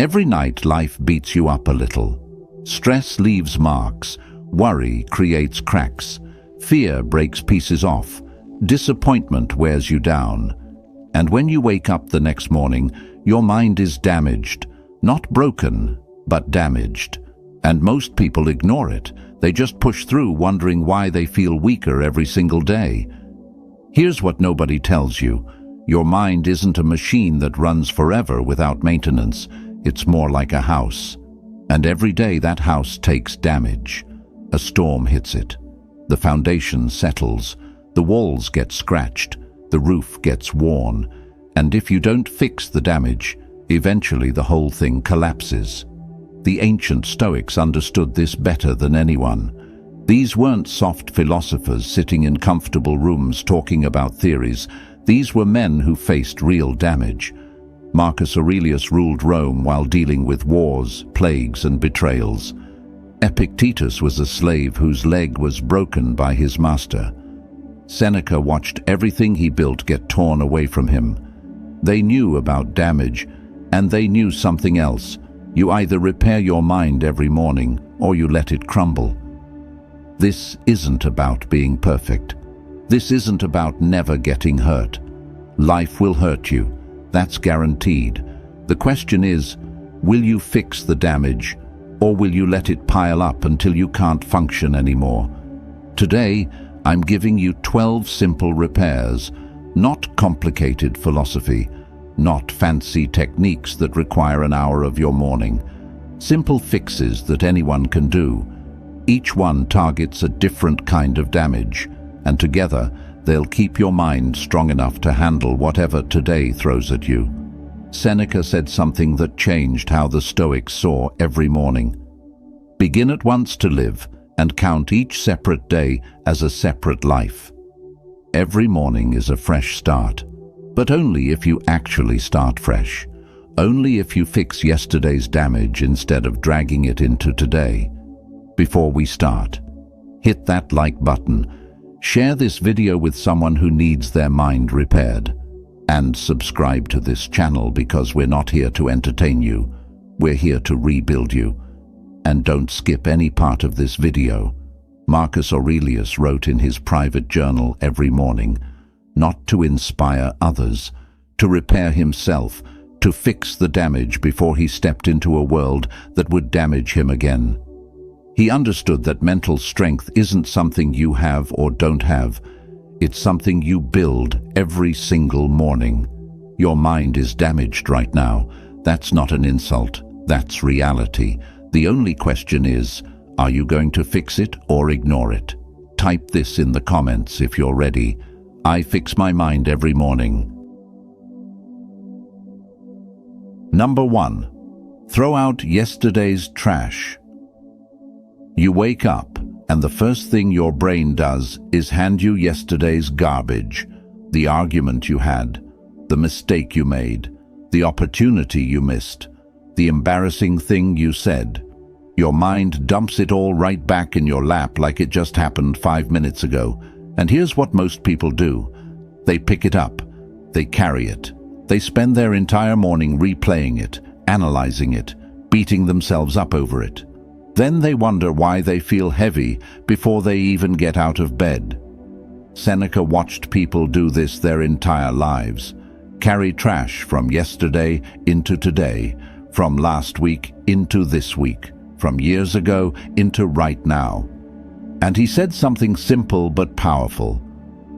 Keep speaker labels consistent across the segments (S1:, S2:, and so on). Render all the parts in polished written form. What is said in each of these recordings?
S1: Every night life beats you up a little. Stress leaves marks, worry creates cracks, fear breaks pieces off, disappointment wears you down. And when you wake up the next morning, your mind is damaged, not broken, but damaged. And most people ignore it. They just push through, wondering why they feel weaker every single day. Here's what nobody tells you. Your mind isn't a machine that runs forever without maintenance. It's more like a house. And every day that house takes damage. A storm hits it. The foundation settles. The walls get scratched. The roof gets worn. And if you don't fix the damage, eventually the whole thing collapses. The ancient Stoics understood this better than anyone. These weren't soft philosophers sitting in comfortable rooms talking about theories. These were men who faced real damage. Marcus Aurelius ruled Rome while dealing with wars, plagues, and betrayals. Epictetus was a slave whose leg was broken by his master. Seneca watched everything he built get torn away from him. They knew about damage, and they knew something else. You either repair your mind every morning, or you let it crumble. This isn't about being perfect. This isn't about never getting hurt. Life will hurt you. That's guaranteed. The question is, will you fix the damage, or will you let it pile up until you can't function anymore? Today, I'm giving you 12 simple repairs, not complicated philosophy, not fancy techniques that require an hour of your morning. Simple fixes that anyone can do. Each one targets a different kind of damage, and together they'll keep your mind strong enough to handle whatever today throws at you. Seneca said something that changed how the Stoics saw every morning. Begin at once to live, and count each separate day as a separate life. Every morning is a fresh start, but only if you actually start fresh. Only if you fix yesterday's damage instead of dragging it into today. Before we start, hit that like button, share this video with someone who needs their mind repaired, and subscribe to this channel because we're not here to entertain you, we're here to rebuild you. And don't skip any part of this video. Marcus Aurelius wrote in his private journal every morning, not to inspire others, to repair himself, to fix the damage before he stepped into a world that would damage him again. He understood that mental strength isn't something you have or don't have. It's something you build every single morning. Your mind is damaged right now. That's not an insult. That's reality. The only question is, are you going to fix it or ignore it? Type this in the comments if you're ready. I fix my mind every morning. Number 1. Throw out yesterday's trash. You wake up, and the first thing your brain does is hand you yesterday's garbage, the argument you had, the mistake you made, the opportunity you missed, the embarrassing thing you said. Your mind dumps it all right back in your lap like it just happened 5 minutes ago. And here's what most people do. They pick it up. They carry it. They spend their entire morning replaying it, analyzing it, beating themselves up over it. Then they wonder why they feel heavy before they even get out of bed. Seneca watched people do this their entire lives. Carry trash from yesterday into today, from last week into this week, from years ago into right now. And he said something simple but powerful.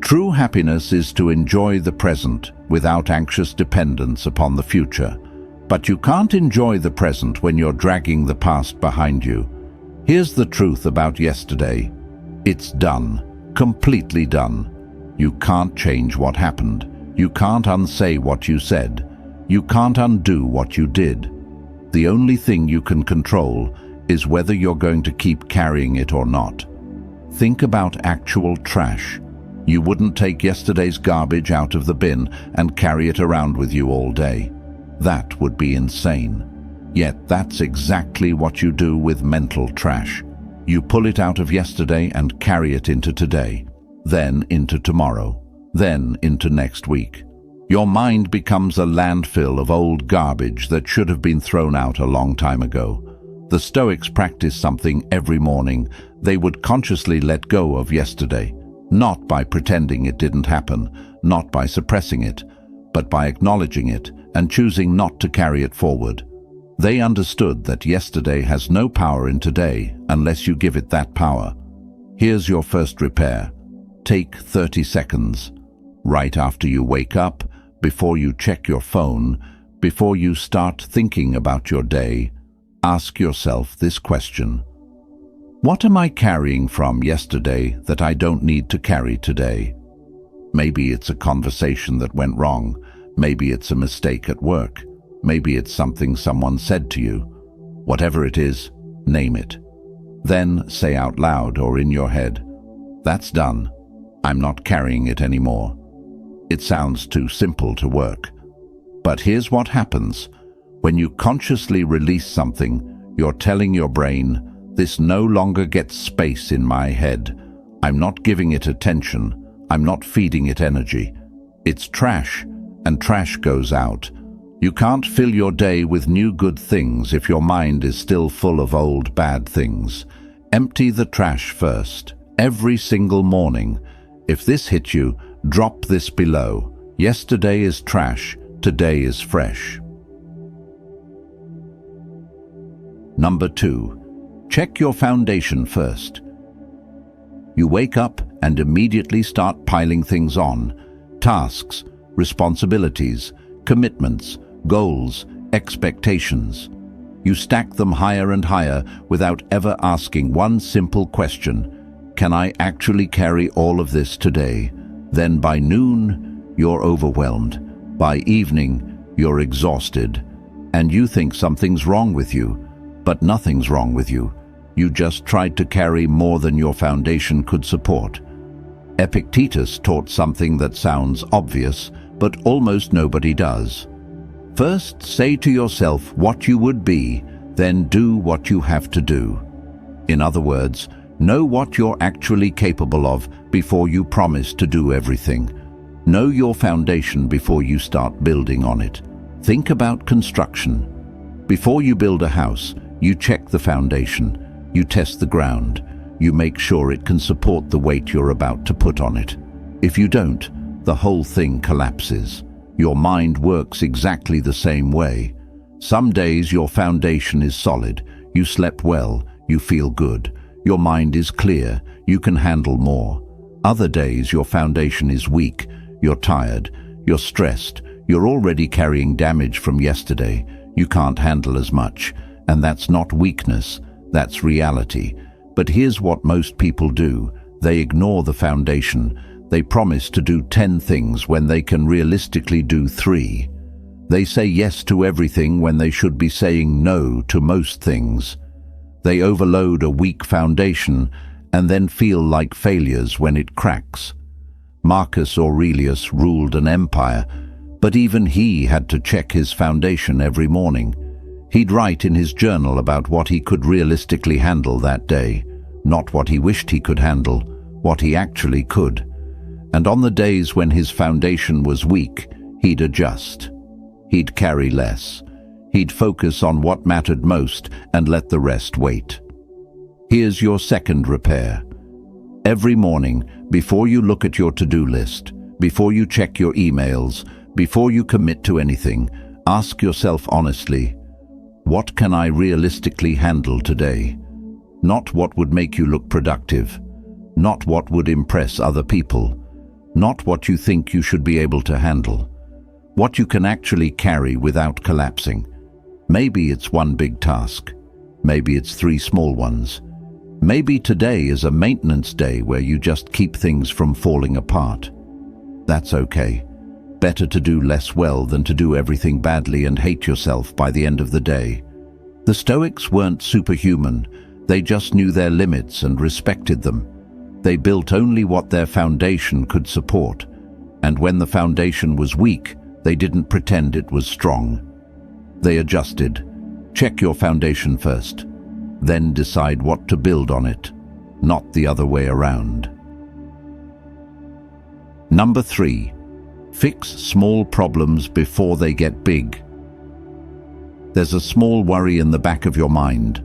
S1: True happiness is to enjoy the present without anxious dependence upon the future. But you can't enjoy the present when you're dragging the past behind you. Here's the truth about yesterday. It's done. Completely done. You can't change what happened. You can't unsay what you said. You can't undo what you did. The only thing you can control is whether you're going to keep carrying it or not. Think about actual trash. You wouldn't take yesterday's garbage out of the bin and carry it around with you all day. That would be insane. Yet that's exactly what you do with mental trash. You pull it out of yesterday and carry it into today, then into tomorrow, then into next week. Your mind becomes a landfill of old garbage that should have been thrown out a long time ago. The Stoics practiced something every morning. They would consciously let go of yesterday, not by pretending it didn't happen, not by suppressing it, but by acknowledging it and choosing not to carry it forward. They understood that yesterday has no power in today unless you give it that power. Here's your first repair. Take 30 seconds. Right after you wake up, before you check your phone, before you start thinking about your day, ask yourself this question. What am I carrying from yesterday that I don't need to carry today? Maybe it's a conversation that went wrong. Maybe it's a mistake at work. Maybe it's something someone said to you. Whatever it is, name it. Then say out loud or in your head, "That's done. I'm not carrying it anymore." It sounds too simple to work. But here's what happens. When you consciously release something, you're telling your brain, "This no longer gets space in my head. I'm not giving it attention. I'm not feeding it energy. It's trash, and trash goes out." You can't fill your day with new good things if your mind is still full of old bad things. Empty the trash first, every single morning. If this hit you, drop this below. Yesterday is trash, today is fresh. Number 2. Check your foundation first. You wake up and immediately start piling things on. Tasks, responsibilities, commitments, goals, expectations. You stack them higher and higher without ever asking one simple question. Can I actually carry all of this today? Then by noon, you're overwhelmed. By evening, you're exhausted. And you think something's wrong with you. But nothing's wrong with you. You just tried to carry more than your foundation could support. Epictetus taught something that sounds obvious, but almost nobody does. First, say to yourself what you would be, then do what you have to do. In other words, know what you're actually capable of before you promise to do everything. Know your foundation before you start building on it. Think about construction. Before you build a house, you check the foundation. You test the ground. You make sure it can support the weight you're about to put on it. If you don't, the whole thing collapses. Your mind works exactly the same way. Some days your foundation is solid. You slept well. You feel good. Your mind is clear. You can handle more. Other days your foundation is weak. You're tired. You're stressed. You're already carrying damage from yesterday. You can't handle as much. And that's not weakness. That's reality. But here's what most people do. They ignore the foundation. They promise to do 10 things when they can realistically do 3. They say yes to everything when they should be saying no to most things. They overload a weak foundation and then feel like failures when it cracks. Marcus Aurelius ruled an empire, but even he had to check his foundation every morning. He'd write in his journal about what he could realistically handle that day, not what he wished he could handle, what he actually could. And on the days when his foundation was weak, he'd adjust. He'd carry less. He'd focus on what mattered most and let the rest wait. Here's your second repair. Every morning, before you look at your to-do list, before you check your emails, before you commit to anything, ask yourself honestly, what can I realistically handle today? Not what would make you look productive, not what would impress other people, not what you think you should be able to handle. What you can actually carry without collapsing. Maybe it's one big task. Maybe it's 3 small ones. Maybe today is a maintenance day where you just keep things from falling apart. That's okay. Better to do less well than to do everything badly and hate yourself by the end of the day. The Stoics weren't superhuman. They just knew their limits and respected them. They built only what their foundation could support. And when the foundation was weak, they didn't pretend it was strong. They adjusted. Check your foundation first. Then decide what to build on it, not the other way around. Number 3. Fix small problems before they get big. There's a small worry in the back of your mind.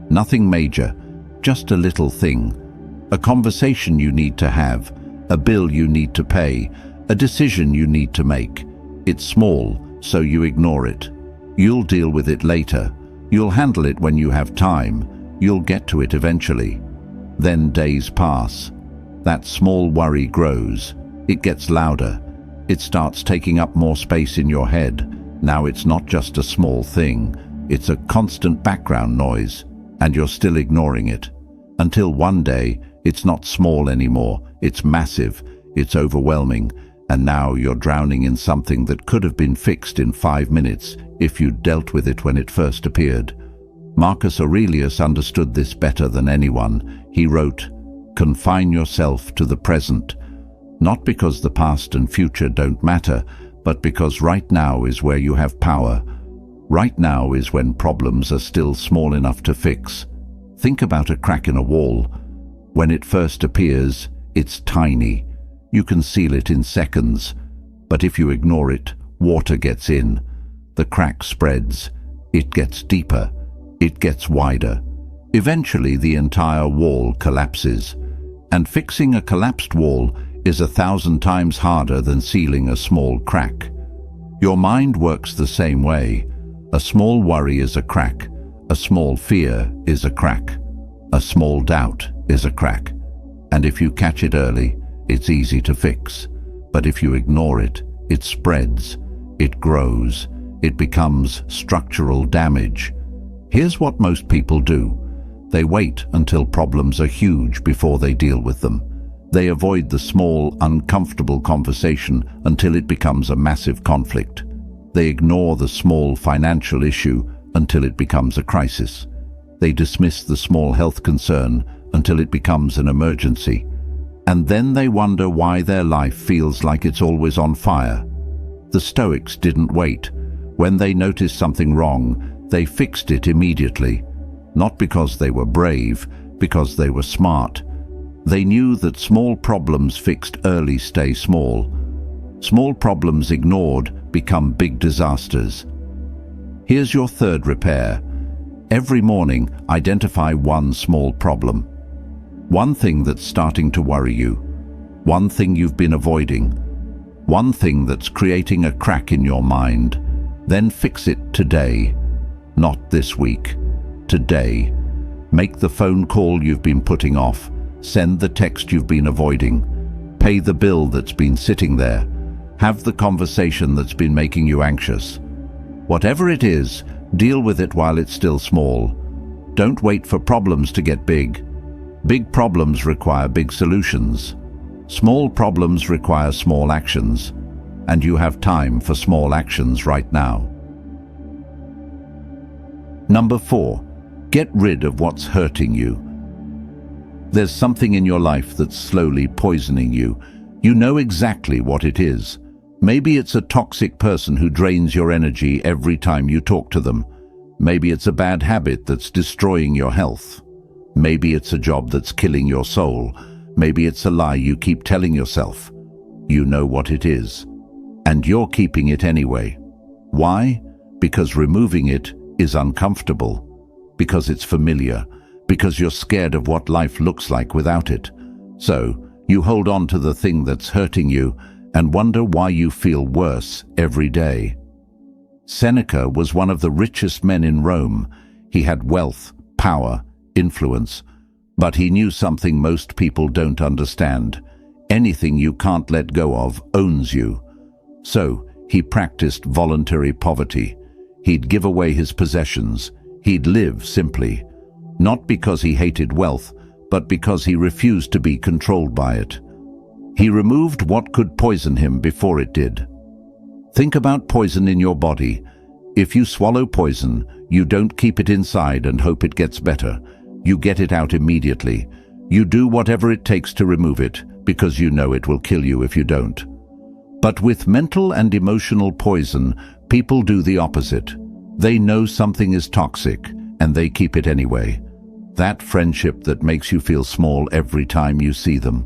S1: Nothing major, just a little thing. A conversation you need to have, a bill you need to pay, a decision you need to make. It's small, so you ignore it. You'll deal with it later. You'll handle it when you have time. You'll get to it eventually. Then days pass. That small worry grows. It gets louder. It starts taking up more space in your head. Now it's not just a small thing. It's a constant background noise, and you're still ignoring it. Until one day, it's not small anymore. It's massive. It's overwhelming. And now you're drowning in something that could have been fixed in 5 minutes if you'd dealt with it when it first appeared. Marcus Aurelius understood this better than anyone. He wrote, "Confine yourself to the present, not because the past and future don't matter, but because right now is where you have power. Right now is when problems are still small enough to fix." Think about a crack in a wall. When it first appears, it's tiny. You can seal it in seconds. But if you ignore it, water gets in. The crack spreads. It gets deeper. It gets wider. Eventually, the entire wall collapses. And fixing a collapsed wall is 1,000 times harder than sealing a small crack. Your mind works the same way. A small worry is a crack. A small fear is a crack. A small doubt is a crack. And if you catch it early, it's easy to fix. But if you ignore it, it spreads. It grows. It becomes structural damage. Here's what most people do. They wait until problems are huge before they deal with them. They avoid the small, uncomfortable conversation until it becomes a massive conflict. They ignore the small financial issue until it becomes a crisis. They dismiss the small health concern until it becomes an emergency. And then they wonder why their life feels like it's always on fire. The Stoics didn't wait. When they noticed something wrong, they fixed it immediately. Not because they were brave, because they were smart. They knew that small problems fixed early stay small. Small problems ignored become big disasters. Here's your third repair. Every morning, identify one small problem. One thing that's starting to worry you. One thing you've been avoiding. One thing that's creating a crack in your mind. Then fix it today. Not this week. Today. Make the phone call you've been putting off. Send the text you've been avoiding. Pay the bill that's been sitting there. Have the conversation that's been making you anxious. Whatever it is, deal with it while it's still small. Don't wait for problems to get big. Big problems require big solutions. Small problems require small actions. And you have time for small actions right now. Number 4. Get rid of what's hurting you. There's something in your life that's slowly poisoning you. You know exactly what it is. Maybe it's a toxic person who drains your energy every time you talk to them. Maybe it's a bad habit that's destroying your health. Maybe it's a job that's killing your soul. Maybe it's a lie you keep telling yourself. You know what it is. And you're keeping it anyway. Why? Because removing it is uncomfortable. Because it's familiar. Because you're scared of what life looks like without it. So, you hold on to the thing that's hurting you and wonder why you feel worse every day. Seneca was one of the richest men in Rome. He had wealth, power, influence, but he knew something most people don't understand. Anything you can't let go of owns you. So, he practiced voluntary poverty. He'd give away his possessions. He'd live simply. Not because he hated wealth, but because he refused to be controlled by it. He removed what could poison him before it did. Think about poison in your body. If you swallow poison, you don't keep it inside and hope it gets better. You get it out immediately. You do whatever it takes to remove it, because you know it will kill you if you don't. But with mental and emotional poison, people do the opposite. They know something is toxic, and they keep it anyway. That friendship that makes you feel small every time you see them.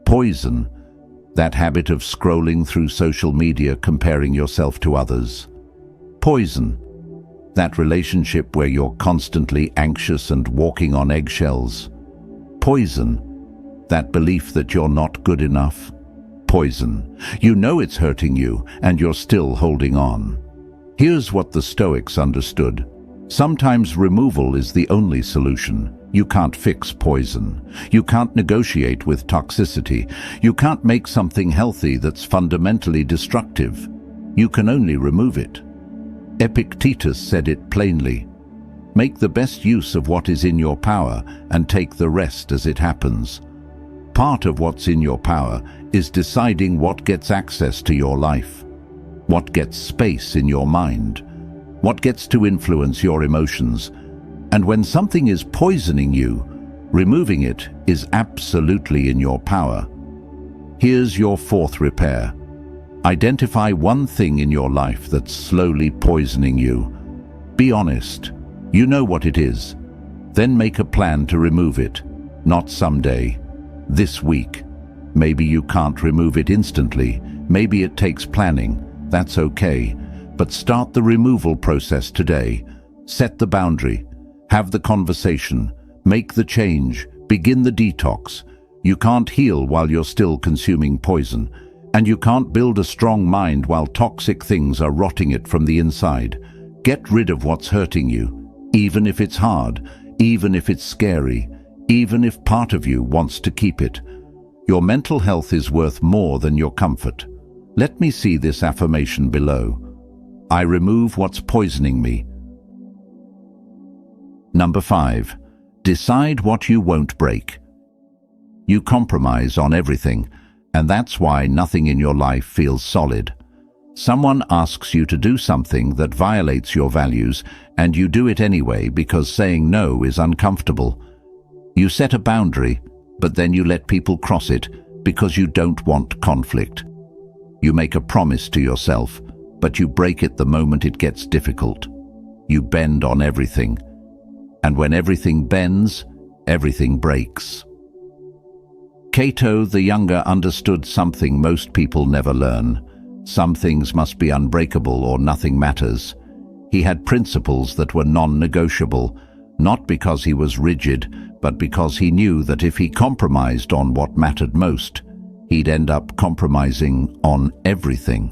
S1: Poison. That habit of scrolling through social media comparing yourself to others. Poison. That relationship where you're constantly anxious and walking on eggshells. Poison. That belief that you're not good enough. Poison. You know it's hurting you, and you're still holding on. Here's what the Stoics understood. Sometimes removal is the only solution. You can't fix poison. You can't negotiate with toxicity. You can't make something healthy that's fundamentally destructive. You can only remove it. Epictetus said it plainly. Make the best use of what is in your power and take the rest as it happens. Part of what's in your power is deciding what gets access to your life, what gets space in your mind, what gets to influence your emotions. And when something is poisoning you, removing it is absolutely in your power. Here's your fourth repair. Identify one thing in your life that's slowly poisoning you. Be honest. You know what it is. Then make a plan to remove it. Not someday. This week. Maybe you can't remove it instantly. Maybe it takes planning. That's okay. But start the removal process today. Set the boundary. Have the conversation. Make the change. Begin the detox. You can't heal while you're still consuming poison. And you can't build a strong mind while toxic things are rotting it from the inside. Get rid of what's hurting you, even if it's hard, even if it's scary, even if part of you wants to keep it. Your mental health is worth more than your comfort. Let me see this affirmation below. I remove what's poisoning me. Number 5. Decide what you won't break. You compromise on everything, and that's why nothing in your life feels solid. Someone asks you to do something that violates your values, and you do it anyway because saying no is uncomfortable. You set a boundary, but then you let people cross it because you don't want conflict. You make a promise to yourself, but you break it the moment it gets difficult. You bend on everything. And when everything bends, everything breaks. Cato the Younger understood something most people never learn. Some things must be unbreakable or nothing matters. He had principles that were non-negotiable, not because he was rigid, but because he knew that if he compromised on what mattered most, he'd end up compromising on everything.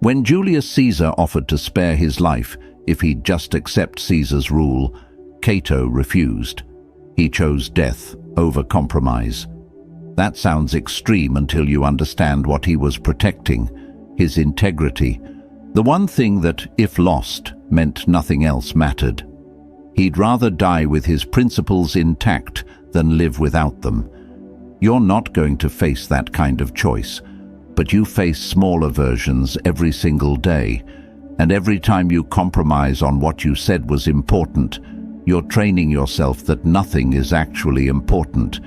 S1: When Julius Caesar offered to spare his life if he'd just accept Caesar's rule, Cato refused. He chose death over compromise. That sounds extreme until you understand what he was protecting, his integrity, the one thing that, if lost, meant nothing else mattered. He'd rather die with his principles intact than live without them. You're not going to face that kind of choice, but you face smaller versions every single day, and every time you compromise on what you said was important, you're training yourself that nothing is actually important.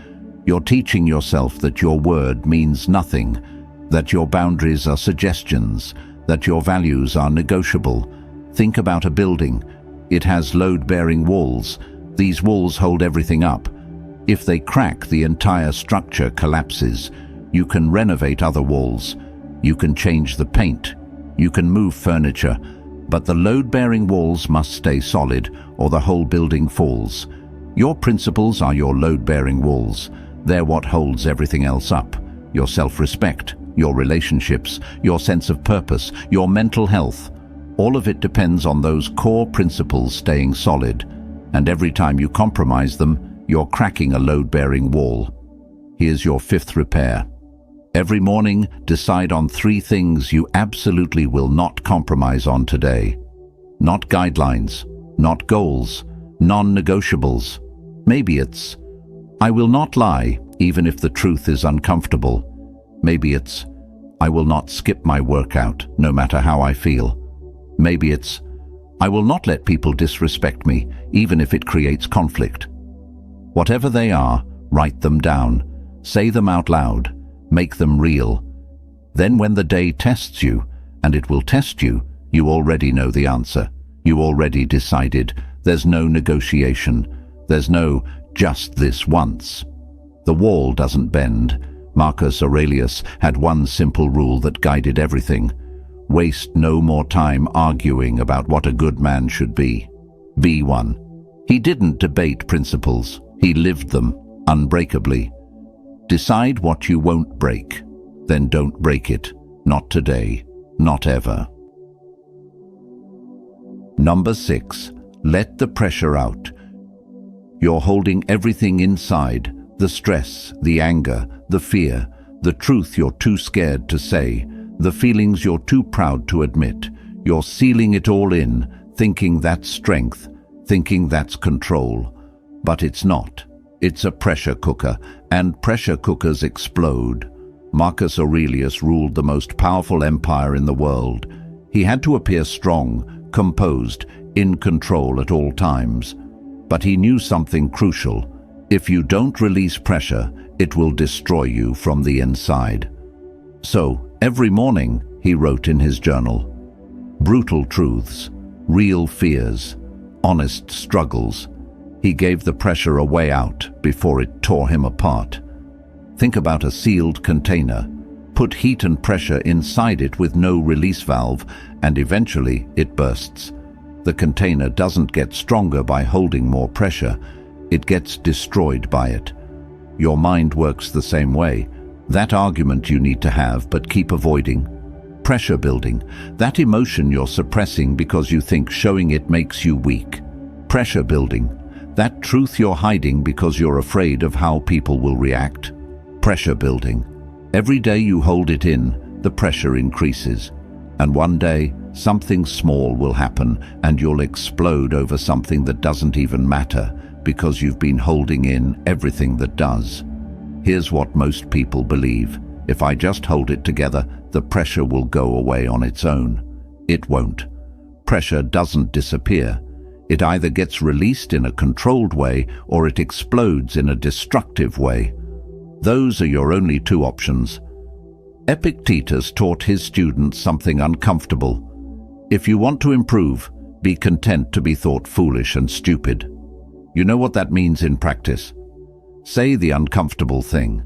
S1: You're teaching yourself that your word means nothing, that your boundaries are suggestions, that your values are negotiable. Think about a building. It has load-bearing walls. These walls hold everything up. If they crack, the entire structure collapses. You can renovate other walls. You can change the paint. You can move furniture. But the load-bearing walls must stay solid, or the whole building falls. Your principles are your load-bearing walls. They're what holds everything else up. Your self-respect, your relationships, your sense of purpose, your mental health. All of it depends on those core principles staying solid. And every time you compromise them, you're cracking a load-bearing wall. Here's your 5th repair. Every morning, decide on 3 things you absolutely will not compromise on today. Not guidelines, not goals, non-negotiables. Maybe it's, I will not lie, even if the truth is uncomfortable. Maybe it's, I will not skip my workout, no matter how I feel. Maybe it's, I will not let people disrespect me, even if it creates conflict. Whatever they are, write them down. Say them out loud. Make them real. Then when the day tests you, and it will test you, you already know the answer. You already decided. There's no negotiation. There's no just this once. The wall doesn't bend. Marcus Aurelius had one simple rule that guided everything. Waste no more time arguing about what a good man should be. Be one. He didn't debate principles, he lived them unbreakably. Decide what you won't break, then don't break it. Not today, not ever. Number 6. Let the pressure out. You're holding everything inside, the stress, the anger, the fear, the truth you're too scared to say, the feelings you're too proud to admit. You're sealing it all in, thinking that's strength, thinking that's control. But it's not. It's a pressure cooker, and pressure cookers explode. Marcus Aurelius ruled the most powerful empire in the world. He had to appear strong, composed, in control at all times. But he knew something crucial. If you don't release pressure, it will destroy you from the inside. So, every morning, he wrote in his journal, brutal truths, real fears, honest struggles. He gave the pressure a way out before it tore him apart. Think about a sealed container. Put heat and pressure inside it with no release valve, and eventually it bursts. The container doesn't get stronger by holding more pressure. It gets destroyed by it. Your mind works the same way. That argument you need to have but keep avoiding. Pressure building. That emotion you're suppressing because you think showing it makes you weak. Pressure building. That truth you're hiding because you're afraid of how people will react. Pressure building. Every day you hold it in, the pressure increases. And one day, something small will happen and you'll explode over something that doesn't even matter because you've been holding in everything that does. Here's what most people believe. If I just hold it together, the pressure will go away on its own. It won't. Pressure doesn't disappear. It either gets released in a controlled way or it explodes in a destructive way. Those are your only two options. Epictetus taught his students something uncomfortable. If you want to improve, be content to be thought foolish and stupid. You know what that means in practice? Say the uncomfortable thing.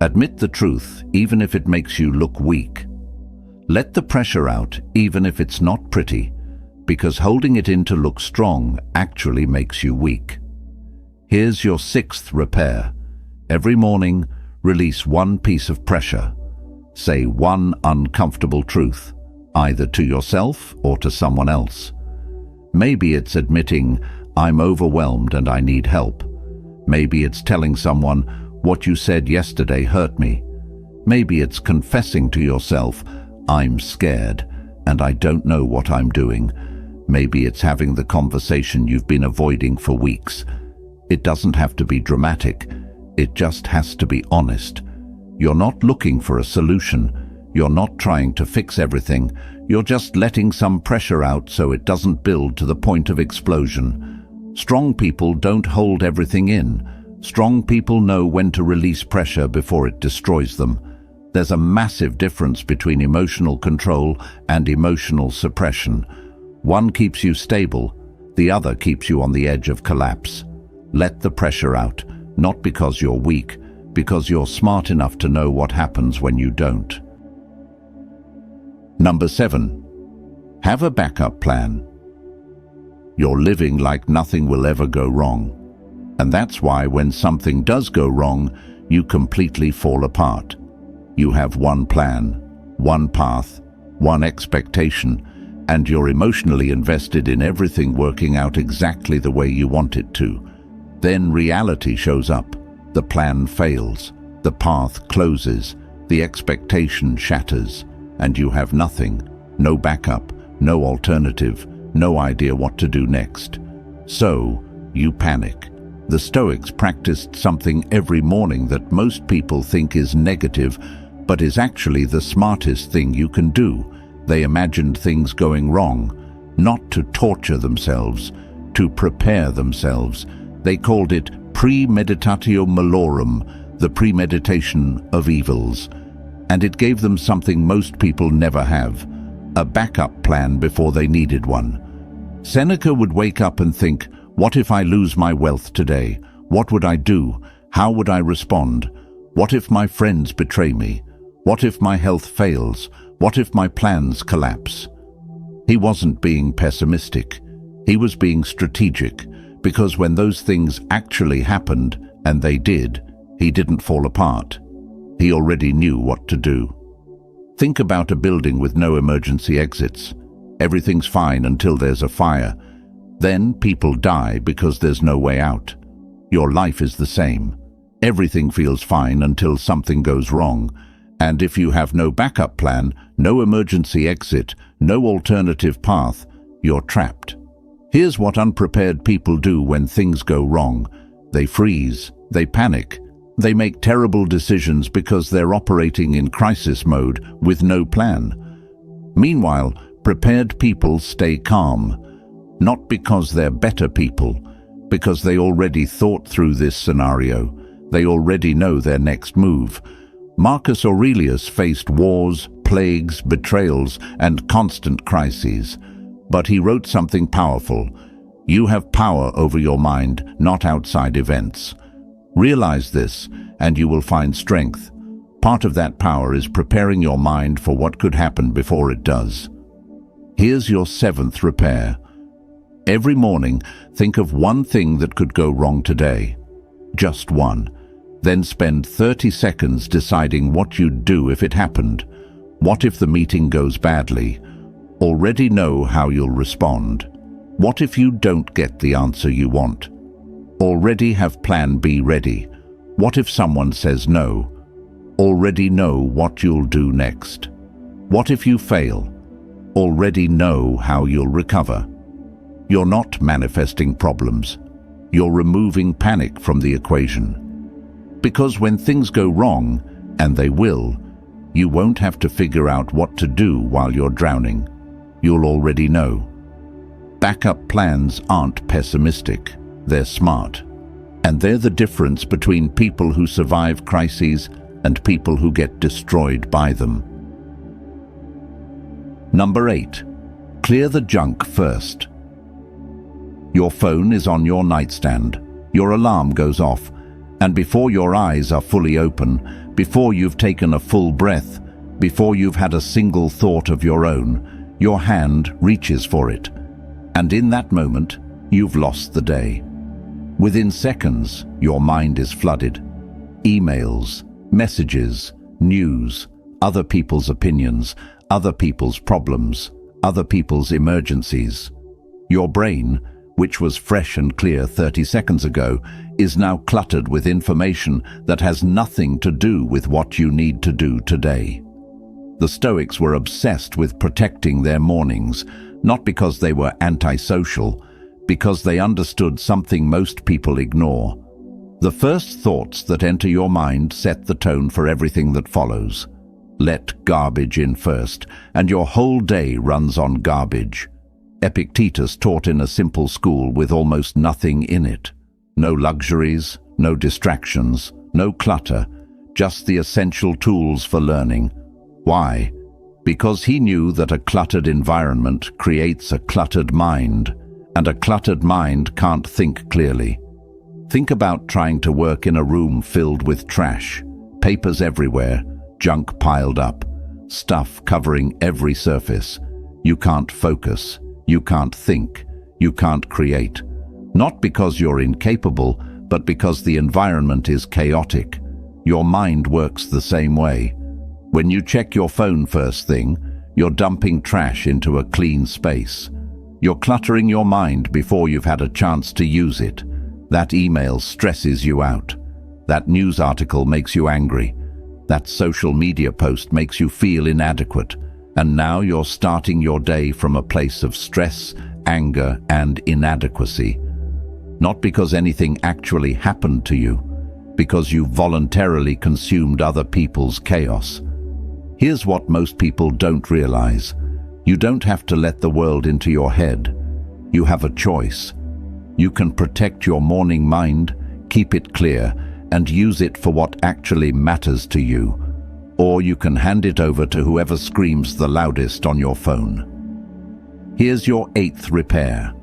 S1: Admit the truth, even if it makes you look weak. Let the pressure out, even if it's not pretty, because holding it in to look strong actually makes you weak. Here's your 6th repair. Every morning, release one piece of pressure. Say one uncomfortable truth, either to yourself or to someone else. Maybe it's admitting, I'm overwhelmed and I need help. Maybe it's telling someone, what you said yesterday hurt me. Maybe it's confessing to yourself, I'm scared and I don't know what I'm doing. Maybe it's having the conversation you've been avoiding for weeks. It doesn't have to be dramatic. It just has to be honest. You're not looking for a solution. You're not trying to fix everything. You're just letting some pressure out so it doesn't build to the point of explosion. Strong people don't hold everything in. Strong people know when to release pressure before it destroys them. There's a massive difference between emotional control and emotional suppression. One keeps you stable, the other keeps you on the edge of collapse. Let the pressure out, not because you're weak, because you're smart enough to know what happens when you don't. Number 7. Have a backup plan. You're living like nothing will ever go wrong. And that's why when something does go wrong, you completely fall apart. You have one plan, one path, one expectation, and you're emotionally invested in everything working out exactly the way you want it to. Then reality shows up. The plan fails, the path closes, the expectation shatters, and you have nothing, no backup, no alternative, no idea what to do next. So, you panic. The Stoics practiced something every morning that most people think is negative, but is actually the smartest thing you can do. They imagined things going wrong, not to torture themselves, to prepare themselves. They called it premeditatio malorum, the premeditation of evils. And it gave them something most people never have, a backup plan before they needed one. Seneca would wake up and think, what if I lose my wealth today? What would I do? How would I respond? What if my friends betray me? What if my health fails? What if my plans collapse? He wasn't being pessimistic. He was being strategic, because when those things actually happened, and they did, he didn't fall apart. He already knew what to do. Think about a building with no emergency exits. Everything's fine until there's a fire. Then people die because there's no way out. Your life is the same. Everything feels fine until something goes wrong. And if you have no backup plan, no emergency exit, no alternative path, you're trapped. Here's what unprepared people do when things go wrong. They freeze, they panic, they make terrible decisions because they're operating in crisis mode with no plan. Meanwhile, prepared people stay calm, not because they're better people, because they already thought through this scenario. They already know their next move. Marcus Aurelius faced wars, plagues, betrayals, and constant crises. But he wrote something powerful. You have power over your mind, not outside events. Realize this, and you will find strength. Part of that power is preparing your mind for what could happen before it does. Here's your 7th repair. Every morning, think of one thing that could go wrong today. Just one. Then spend 30 seconds deciding what you'd do if it happened. What if the meeting goes badly? Already know how you'll respond. What if you don't get the answer you want? Already have plan B ready. What if someone says no? Already know what you'll do next. What if you fail? Already know how you'll recover. You're not manifesting problems. You're removing panic from the equation. Because when things go wrong, and they will, you won't have to figure out what to do while you're drowning. You'll already know. Backup plans aren't pessimistic, they're smart. And they're the difference between people who survive crises and people who get destroyed by them. Number 8. Clear the junk first. Your phone is on your nightstand. Your alarm goes off. And before your eyes are fully open, before you've taken a full breath, before you've had a single thought of your own, your hand reaches for it. And in that moment, you've lost the day. Within seconds, your mind is flooded. Emails, messages, news, other people's opinions, other people's problems, other people's emergencies. Your brain, which was fresh and clear 30 seconds ago, is now cluttered with information that has nothing to do with what you need to do today. The Stoics were obsessed with protecting their mornings, not because they were antisocial, because they understood something most people ignore. The first thoughts that enter your mind set the tone for everything that follows. Let garbage in first, and your whole day runs on garbage. Epictetus taught in a simple school with almost nothing in it. No luxuries, no distractions, no clutter, just the essential tools for learning. Why? Because he knew that a cluttered environment creates a cluttered mind, and a cluttered mind can't think clearly. Think about trying to work in a room filled with trash, papers everywhere, junk piled up, stuff covering every surface. You can't focus, you can't think, you can't create. Not because you're incapable, but because the environment is chaotic. Your mind works the same way. When you check your phone first thing, you're dumping trash into a clean space. You're cluttering your mind before you've had a chance to use it. That email stresses you out. That news article makes you angry. That social media post makes you feel inadequate. And now you're starting your day from a place of stress, anger, and inadequacy. Not because anything actually happened to you, because you voluntarily consumed other people's chaos. Here's what most people don't realize. You don't have to let the world into your head. You have a choice. You can protect your morning mind, keep it clear, and use it for what actually matters to you. Or you can hand it over to whoever screams the loudest on your phone. Here's your 8th repair.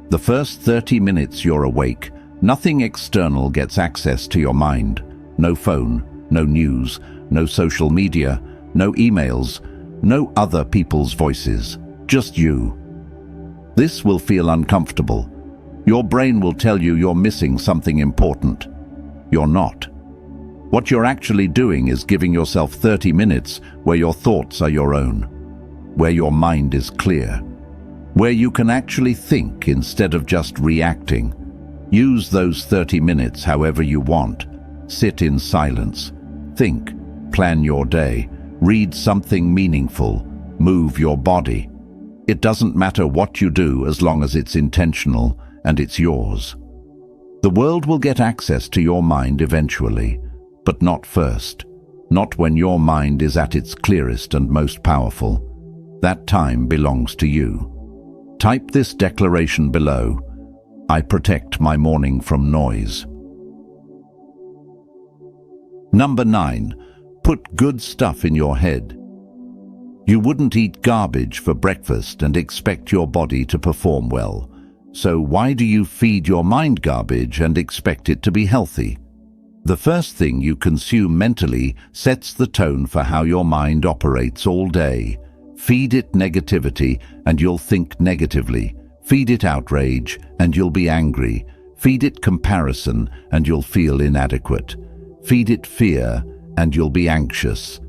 S1: The first 30 minutes you're awake, nothing external gets access to your mind. No phone, no news, no social media, no emails, no other people's voices, just you. This will feel uncomfortable. Your brain will tell you you're missing something important. You're not. What you're actually doing is giving yourself 30 minutes where your thoughts are your own, where your mind is clear, where you can actually think instead of just reacting. Use those 30 minutes however you want. Sit in silence. Think. Plan your day. Read something meaningful. Move your body. It doesn't matter what you do as long as it's intentional and it's yours. The world will get access to your mind eventually, but not first. Not when your mind is at its clearest and most powerful. That time belongs to you. Type this declaration below. I protect my morning from noise. Number 9. Put good stuff in your head. You wouldn't eat garbage for breakfast and expect your body to perform well. So why do you feed your mind garbage and expect it to be healthy? The first thing you consume mentally sets the tone for how your mind operates all day. Feed it negativity and you'll think negatively. Feed it outrage and you'll be angry. Feed it comparison and you'll feel inadequate. Feed it fear and you'll be anxious.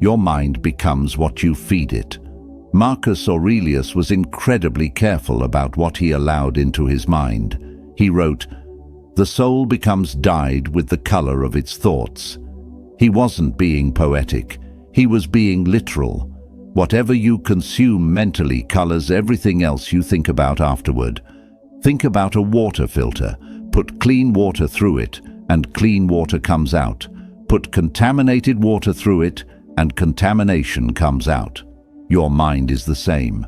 S1: Your mind becomes what you feed it. Marcus Aurelius was incredibly careful about what he allowed into his mind. He wrote, "The soul becomes dyed with the color of its thoughts." He wasn't being poetic. He was being literal. Whatever you consume mentally colors everything else you think about afterward. Think about a water filter. Put clean water through it, and clean water comes out. Put contaminated water through it, and contamination comes out. Your mind is the same.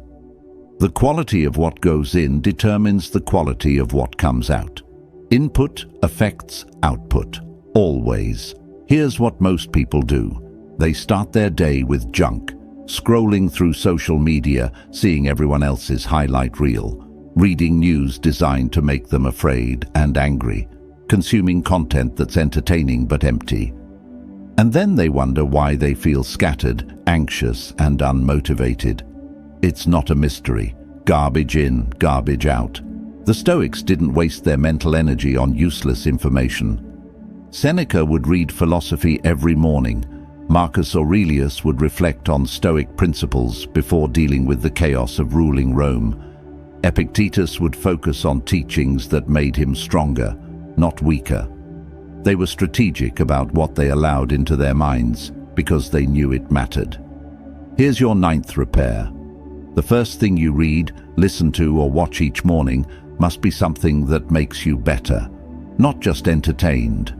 S1: The quality of what goes in determines the quality of what comes out. Input affects output, always. Here's what most people do. They start their day with junk, scrolling through social media, seeing everyone else's highlight reel, reading news designed to make them afraid and angry, consuming content that's entertaining but empty. And then they wonder why they feel scattered, anxious, and unmotivated. It's not a mystery. Garbage in, garbage out. The Stoics didn't waste their mental energy on useless information. Seneca would read philosophy every morning. Marcus Aurelius would reflect on Stoic principles before dealing with the chaos of ruling Rome. Epictetus would focus on teachings that made him stronger, not weaker. They were strategic about what they allowed into their minds because they knew it mattered. Here's your 9th repair. The first thing you read, listen to, or watch each morning must be something that makes you better, not just entertained.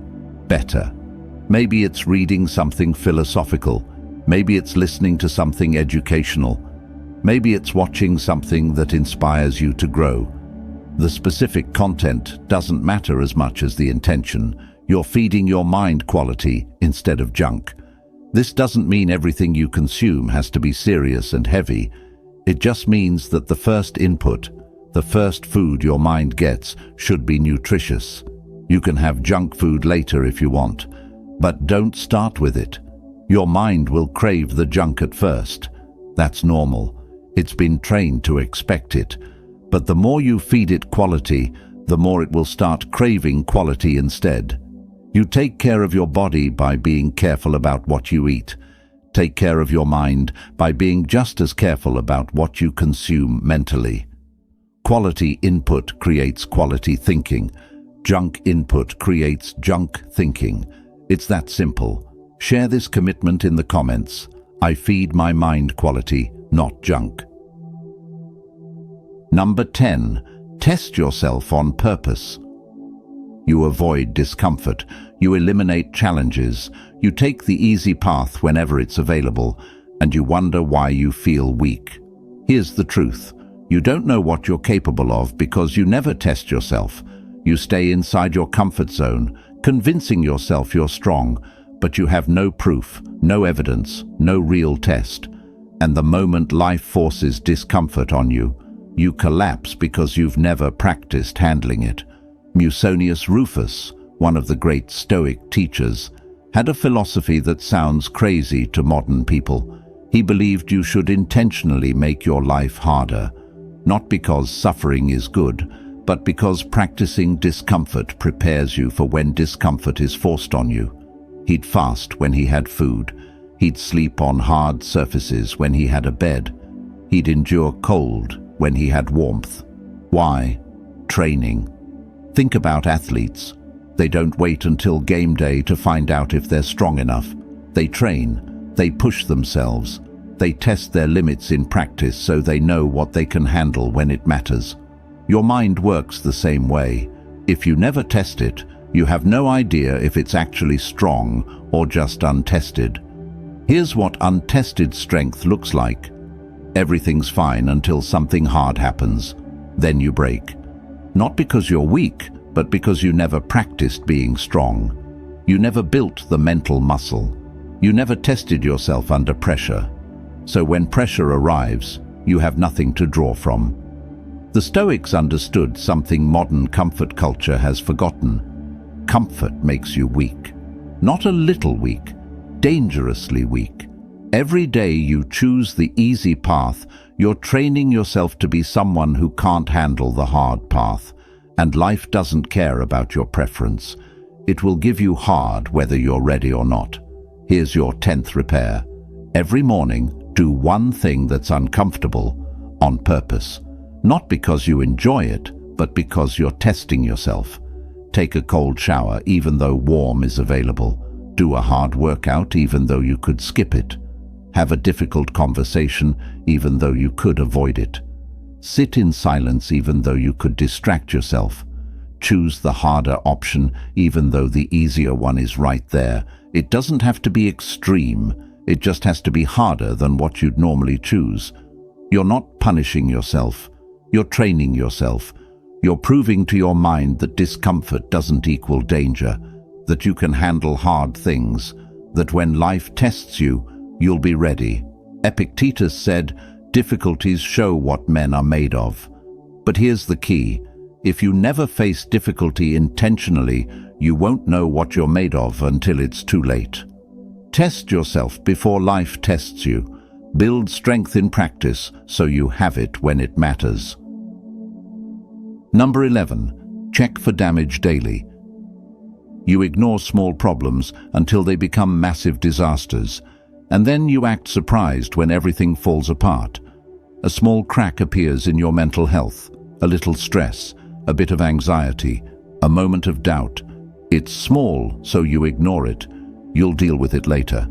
S1: Better. Maybe it's reading something philosophical. Maybe it's listening to something educational. Maybe it's watching something that inspires you to grow. The specific content doesn't matter as much as the intention. You're feeding your mind quality instead of junk. This doesn't mean everything you consume has to be serious and heavy. It just means that the first input, the first food your mind gets, should be nutritious. You can have junk food later if you want, but don't start with it. Your mind will crave the junk at first. That's normal. It's been trained to expect it. But the more you feed it quality, the more it will start craving quality instead. You take care of your body by being careful about what you eat. Take care of your mind by being just as careful about what you consume mentally. Quality input creates quality thinking. Junk input creates junk thinking. It's that simple. Share this commitment in the comments. I feed my mind quality, not junk. Number 10. Test yourself on purpose. You avoid discomfort. You eliminate challenges. You take the easy path whenever it's available, and you wonder why you feel weak. Here's the truth. You don't know what you're capable of because you never test yourself. You stay inside your comfort zone, convincing yourself you're strong, but you have no proof, no evidence, no real test. And the moment life forces discomfort on you, you collapse because you've never practiced handling it. Musonius Rufus, one of the great Stoic teachers, had a philosophy that sounds crazy to modern people. He believed you should intentionally make your life harder, not because suffering is good, but because practicing discomfort prepares you for when discomfort is forced on you. He'd fast when he had food. He'd sleep on hard surfaces when he had a bed. He'd endure cold when he had warmth. Why? Training. Think about athletes. They don't wait until game day to find out if they're strong enough. They train. They push themselves. They test their limits in practice so they know what they can handle when it matters. Your mind works the same way. If you never test it, you have no idea if it's actually strong or just untested. Here's what untested strength looks like. Everything's fine until something hard happens. Then you break. Not because you're weak, but because you never practiced being strong. You never built the mental muscle. You never tested yourself under pressure. So when pressure arrives, you have nothing to draw from. The Stoics understood something modern comfort culture has forgotten. Comfort makes you weak. Not a little weak, dangerously weak. Every day you choose the easy path, you're training yourself to be someone who can't handle the hard path. And life doesn't care about your preference. It will give you hard whether you're ready or not. Here's your 10th repair. Every morning, do one thing that's uncomfortable on purpose. Not because you enjoy it, but because you're testing yourself. Take a cold shower even though warm is available. Do a hard workout even though you could skip it. Have a difficult conversation even though you could avoid it. Sit in silence even though you could distract yourself. Choose the harder option even though the easier one is right there. It doesn't have to be extreme. It just has to be harder than what you'd normally choose. You're not punishing yourself. You're training yourself. You're proving to your mind that discomfort doesn't equal danger, that you can handle hard things, that when life tests you, you'll be ready. Epictetus said, "Difficulties show what men are made of." But here's the key. If you never face difficulty intentionally, you won't know what you're made of until it's too late. Test yourself before life tests you. Build strength in practice so you have it when it matters. Number 11. Check for damage daily. You ignore small problems until they become massive disasters, and then you act surprised when everything falls apart. A small crack appears in your mental health, a little stress, a bit of anxiety, a moment of doubt. It's small, so you ignore it. You'll deal with it later.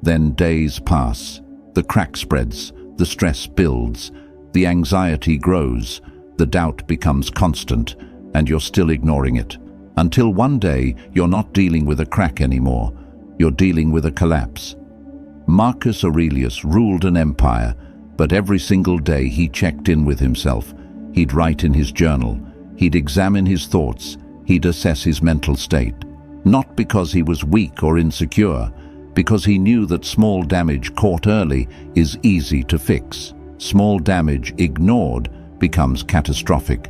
S1: Then days pass. The crack spreads, the stress builds, the anxiety grows, the doubt becomes constant, and you're still ignoring it. Until one day, you're not dealing with a crack anymore. You're dealing with a collapse. Marcus Aurelius ruled an empire, but every single day he checked in with himself. He'd write in his journal. He'd examine his thoughts. He'd assess his mental state. Not because he was weak or insecure, because he knew that small damage caught early is easy to fix. Small damage ignored becomes catastrophic.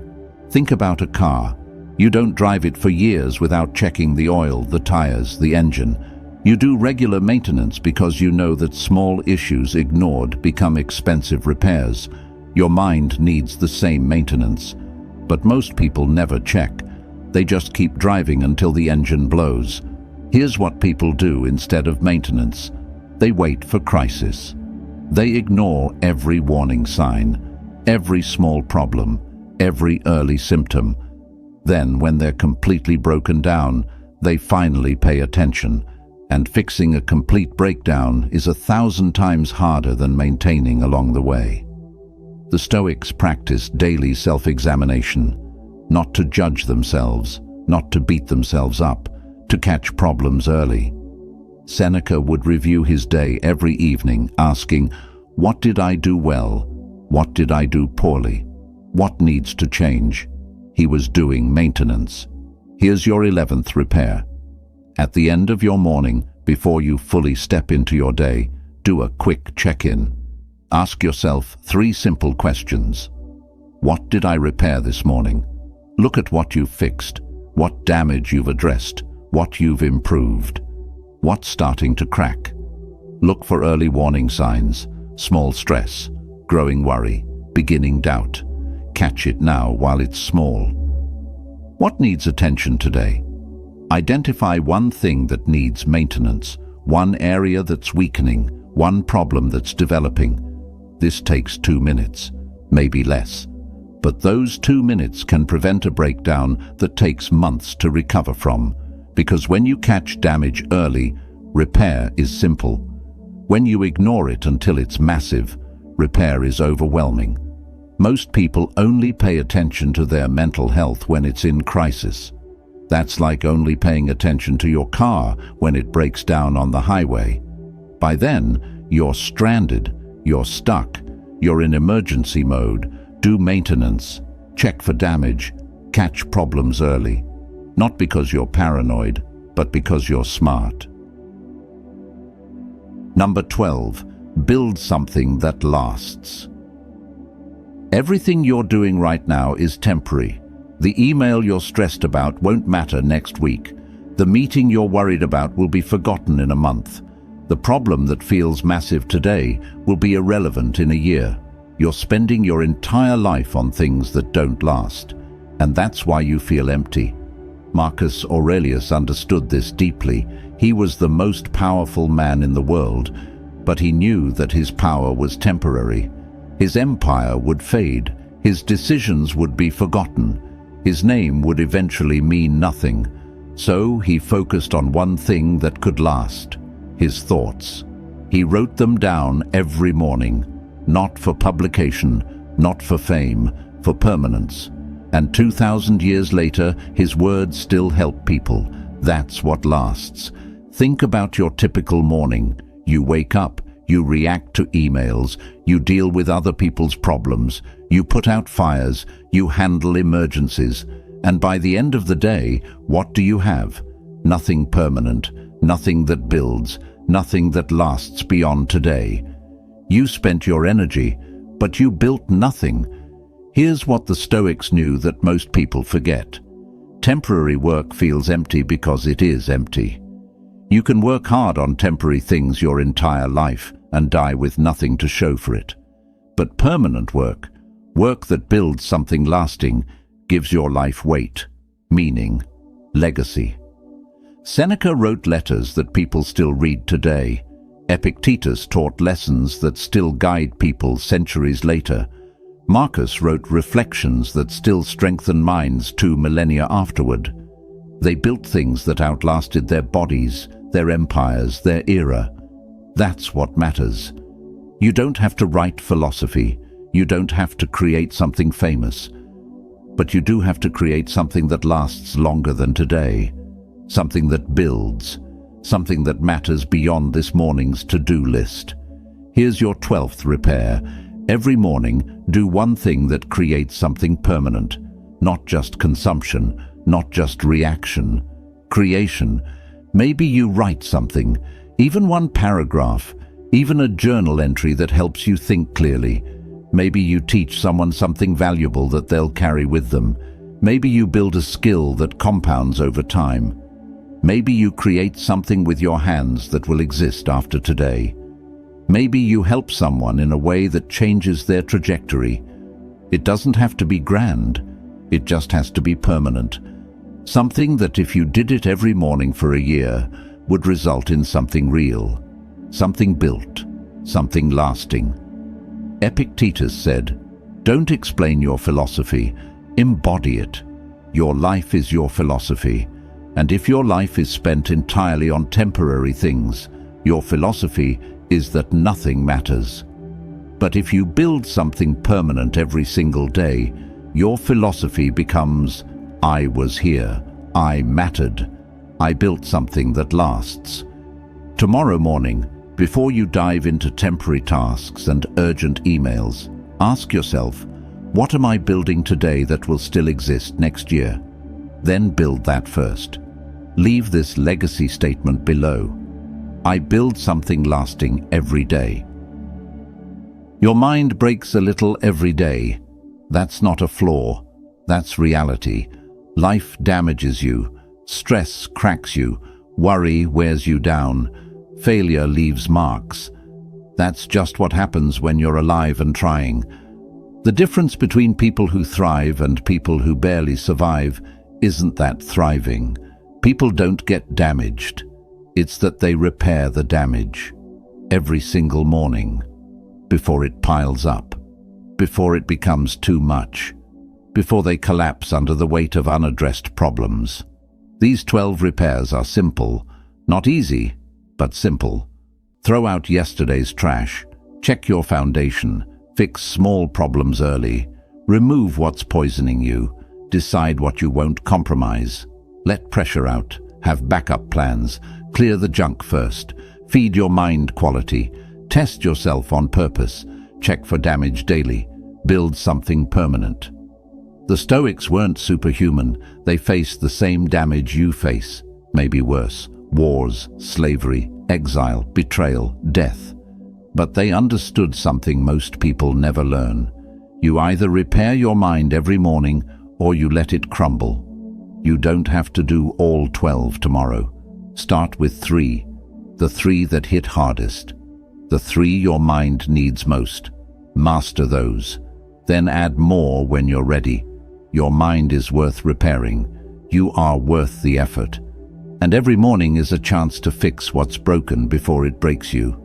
S1: Think about a car. You don't drive it for years without checking the oil, the tires, the engine. You do regular maintenance because you know that small issues ignored become expensive repairs. Your mind needs the same maintenance. But most people never check. They just keep driving until the engine blows. Here's what people do instead of maintenance. They wait for crisis. They ignore every warning sign, every small problem, every early symptom. Then, when they're completely broken down, they finally pay attention. And fixing a complete breakdown is 1,000 times harder than maintaining along the way. The Stoics practiced daily self-examination, not to judge themselves, not to beat themselves up, to catch problems early. Seneca would review his day every evening, asking, "What did I do well? What did I do poorly? What needs to change?" He was doing maintenance. Here's your 11th repair. At the end of your morning, before you fully step into your day, do a quick check-in. Ask yourself 3 simple questions. What did I repair this morning? Look at what you've fixed, what damage you've addressed, what you've improved. What's starting to crack? Look for early warning signs: small stress, growing worry, beginning doubt. Catch it now while it's small. What needs attention today? Identify one thing that needs maintenance, one area that's weakening, one problem that's developing. This takes 2 minutes, maybe less. But those 2 minutes can prevent a breakdown that takes months to recover from. Because when you catch damage early, repair is simple. When you ignore it until it's massive, repair is overwhelming. Most people only pay attention to their mental health when it's in crisis. That's like only paying attention to your car when it breaks down on the highway. By then, you're stranded, you're stuck, you're in emergency mode. Do maintenance, check for damage, catch problems early. Not because you're paranoid, but because you're smart. Number 12, build something that lasts. Everything you're doing right now is temporary. The email you're stressed about won't matter next week. The meeting you're worried about will be forgotten in a month. The problem that feels massive today will be irrelevant in a year. You're spending your entire life on things that don't last, and that's why you feel empty. Marcus Aurelius understood this deeply. He was the most powerful man in the world, but he knew that his power was temporary. His empire would fade, his decisions would be forgotten, his name would eventually mean nothing. So he focused on one thing that could last: his thoughts. He wrote them down every morning. Not for publication, not for fame, for permanence. And 2,000 years later, his words still help people. That's what lasts. Think about your typical morning. You wake up, you react to emails, you deal with other people's problems, you put out fires, you handle emergencies. And by the end of the day, what do you have? Nothing permanent, nothing that builds, nothing that lasts beyond today. You spent your energy, but you built nothing. Here's what the Stoics knew that most people forget. Temporary work feels empty because it is empty. You can work hard on temporary things your entire life and die with nothing to show for it. But permanent work, work that builds something lasting, gives your life weight, meaning, legacy. Seneca wrote letters that people still read today. Epictetus taught lessons that still guide people centuries later. Marcus wrote reflections that still strengthen minds 2 millennia afterward. They built things that outlasted their bodies, their empires, their era. That's what matters. You don't have to write philosophy. You don't have to create something famous. But you do have to create something that lasts longer than today. Something that builds. Something that matters beyond this morning's to-do list. Here's your 12th repair. Every morning, do one thing that creates something permanent. Not just consumption, not just reaction. Creation. Maybe you write something, even one paragraph, even a journal entry that helps you think clearly. Maybe you teach someone something valuable that they'll carry with them. Maybe you build a skill that compounds over time. Maybe you create something with your hands that will exist after today. Maybe you help someone in a way that changes their trajectory. It doesn't have to be grand. It just has to be permanent. Something that if you did it every morning for a year, would result in something real, something built, something lasting. Epictetus said, "Don't explain your philosophy, embody it. Your life is your philosophy. And if your life is spent entirely on temporary things, your philosophy is that nothing matters. But if you build something permanent every single day, your philosophy becomes, I was here, I mattered, I built something that lasts." Tomorrow morning, before you dive into temporary tasks and urgent emails, ask yourself, what am I building today that will still exist next year? Then build that first. Leave this legacy statement below. I build something lasting every day. Your mind breaks a little every day. That's not a flaw. That's reality. Life damages you. Stress cracks you. Worry wears you down. Failure leaves marks. That's just what happens when you're alive and trying. The difference between people who thrive and people who barely survive isn't that thriving. People don't get damaged. It's that they repair the damage every single morning before it piles up, before it becomes too much, before they collapse under the weight of unaddressed problems. These 12 repairs are simple, not easy, but simple. Throw out yesterday's trash, check your foundation, fix small problems early, remove what's poisoning you, decide what you won't compromise, let pressure out, have backup plans, clear the junk first, feed your mind quality, test yourself on purpose, check for damage daily, build something permanent. The Stoics weren't superhuman. They faced the same damage you face, maybe worse: wars, slavery, exile, betrayal, death. But they understood something most people never learn. You either repair your mind every morning or you let it crumble. You don't have to do all 12 tomorrow. Start with 3, the 3 that hit hardest, the 3 your mind needs most. Master those. Then add more when you're ready. Your mind is worth repairing. You are worth the effort. And every morning is a chance to fix what's broken before it breaks you.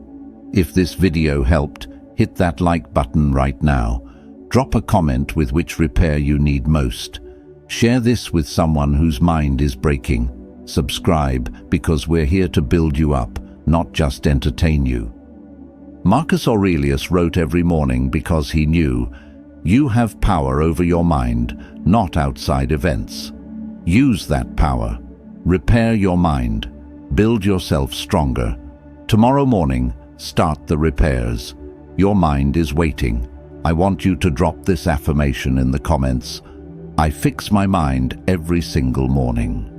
S1: If this video helped, hit that like button right now. Drop a comment with which repair you need most. Share this with someone whose mind is breaking. Subscribe, because we're here to build you up, not just entertain you. Marcus Aurelius wrote every morning because he knew you have power over your mind, not outside events. Use that power. Repair your mind. Build yourself stronger. Tomorrow morning, start the repairs. Your mind is waiting. I want you to drop this affirmation in the comments. I fix my mind every single morning.